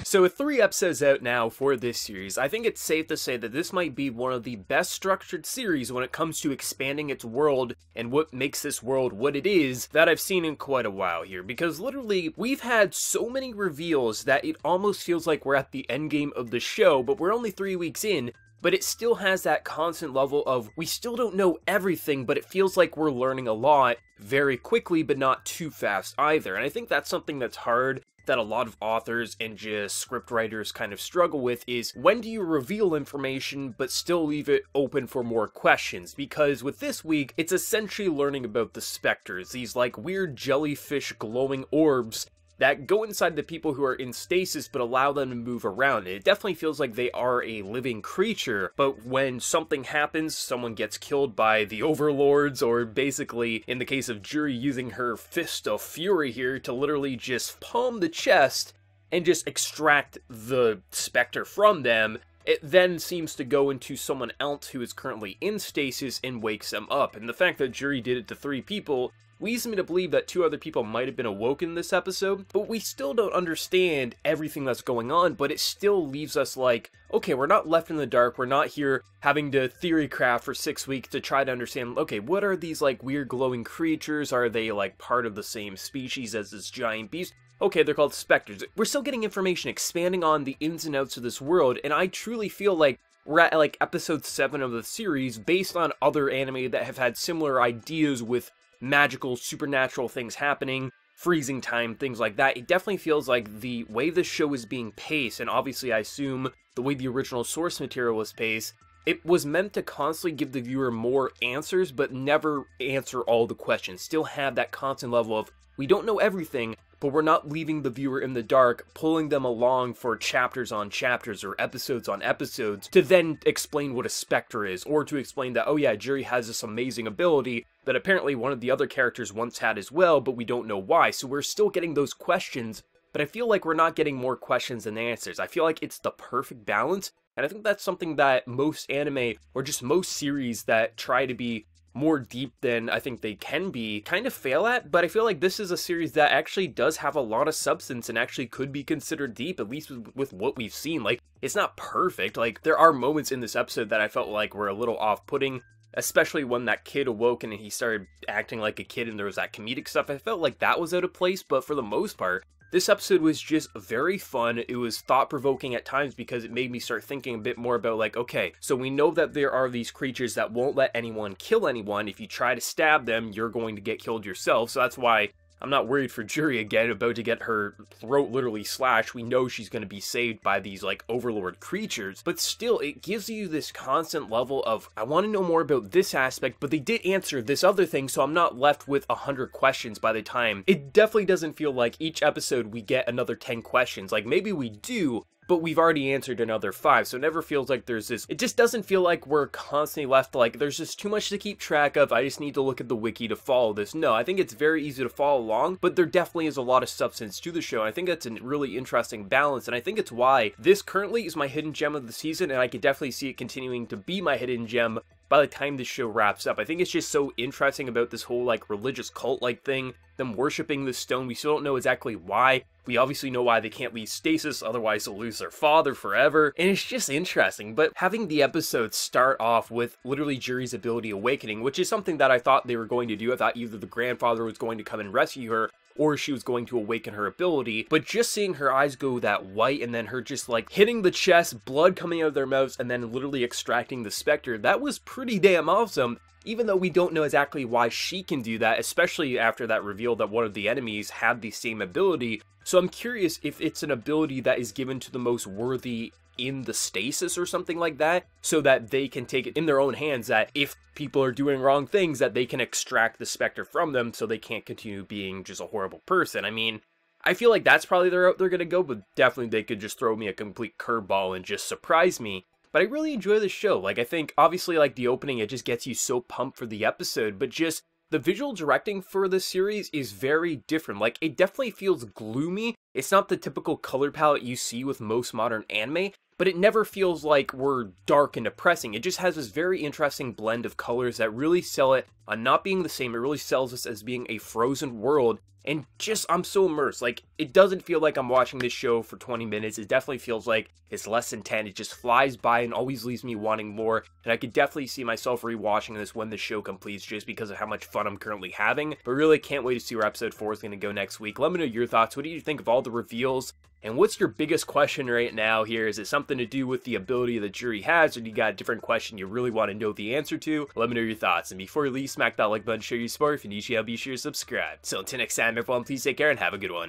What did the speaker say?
So with 3 episodes out now for this series, I think it's safe to say that this might be one of the best structured series when it comes to expanding its world and what makes this world what it is that I've seen in quite a while here. Because literally, we've had so many reveals that it almost feels like we're at the endgame of the show, but we're only 3 weeks in. But it still has that constant level of, we still don't know everything, but it feels like we're learning a lot very quickly, but not too fast either. And I think that's something that's hard, that a lot of authors and just script writers kind of struggle with, is when do you reveal information but still leave it open for more questions? Because with this week, it's essentially learning about the specters, these like weird jellyfish glowing orbs that go inside the people who are in stasis but allow them to move around. It definitely feels like they are a living creature, but when something happens, someone gets killed by the overlords, or basically, in the case of Juri using her fist of fury here to literally just palm the chest and just extract the specter from them, it then seems to go into someone else who is currently in stasis and wakes them up. And the fact that Juri did it to 3 people leads me to believe that 2 other people might have been awoken this episode, but we still don't understand everything that's going on, but it still leaves us like, okay, we're not left in the dark, we're not here having to theory craft for 6 weeks to try to understand, okay, what are these like weird glowing creatures? Are they like part of the same species as this giant beast? Okay, they're called specters. We're still getting information expanding on the ins and outs of this world, and I truly feel like we're at like episode 7 of the series based on other anime that have had similar ideas with magical, supernatural things happening, freezing time, things like that. It definitely feels like the way the show is being paced, and obviously I assume the way the original source material was paced, it was meant to constantly give the viewer more answers, but never answer all the questions. Still have that constant level of, we don't know everything, but we're not leaving the viewer in the dark, pulling them along for chapters on chapters or episodes on episodes to then explain what a specter is, or to explain that, oh yeah, Juri has this amazing ability that apparently one of the other characters once had as well, but we don't know why. So we're still getting those questions, but I feel like we're not getting more questions than answers. I feel like it's the perfect balance, and I think that's something that most anime, or just most series that try to be more deep than I think they can be, kind of fail at. But I feel like this is a series that actually does have a lot of substance and actually could be considered deep, at least with what we've seen. Like, it's not perfect. Like, there are moments in this episode that I felt like were a little off-putting, especially when that kid awoke and he started acting like a kid and there was that comedic stuff. I felt like that was out of place, but for the most part, this episode was just very fun. It was thought-provoking at times because it made me start thinking a bit more about like, okay, so we know that there are these creatures that won't let anyone kill anyone. If you try to stab them, you're going to get killed yourself. So that's why I'm not worried for Juri again, about to get her throat literally slashed. We know she's going to be saved by these like overlord creatures, but still it gives you this constant level of, I want to know more about this aspect, but they did answer this other thing, so I'm not left with 100 questions by the time. It definitely doesn't feel like each episode we get another 10 questions. Like, maybe we do, but we've already answered another 5, so it never feels like there's this, it just doesn't feel like we're constantly left like, there's just too much to keep track of, I just need to look at the wiki to follow this. No, I think it's very easy to follow along, but there definitely is a lot of substance to the show, and I think that's a really interesting balance, and I think it's why this currently is my hidden gem of the season, and I could definitely see it continuing to be my hidden gem by the time this show wraps up. I think it's just so interesting about this whole like religious cult-like thing, them worshipping this stone. We still don't know exactly why. We obviously know why they can't leave stasis, otherwise they'll lose their father forever, and it's just interesting. But having the episode start off with literally Juri's ability awakening, which is something that I thought they were going to do. I thought either the grandfather was going to come and rescue her, or she was going to awaken her ability, but just seeing her eyes go that white and then her just like hitting the chest, blood coming out of their mouths, and then literally extracting the specter, that was pretty damn awesome. Even though we don't know exactly why she can do that, especially after that reveal that one of the enemies had the same ability. So I'm curious if it's an ability that is given to the most worthy in the stasis or something like that, so that they can take it in their own hands, that if people are doing wrong things, that they can extract the specter from them so they can't continue being just a horrible person. I mean, I feel like that's probably the route they're gonna go, but definitely they could just throw me a complete curveball and just surprise me. But I really enjoy the show. Like, I think, obviously, like, the opening, it just gets you so pumped for the episode, but just the visual directing for this series is very different. Like, it definitely feels gloomy. It's not the typical color palette you see with most modern anime, but it never feels like we're dark and depressing. It just has this very interesting blend of colors that really sell it on not being the same. It really sells us as being a frozen world, and just, I'm so immersed. Like, it doesn't feel like I'm watching this show for 20 minutes. It definitely feels like it's less than 10. It just flies by and always leaves me wanting more. And I could definitely see myself rewatching this when the show completes just because of how much fun I'm currently having. But really can't wait to see where episode 4 is going to go next week. Let me know your thoughts. What do you think of all the reveals? And what's your biggest question right now here? Is it something to do with the ability that Juri has, or do you got a different question you really want to know the answer to? Let me know your thoughts. And before you leave, smack that like button, show your support. If you're new to be sure to subscribe. So until next time, everyone, please take care and have a good one.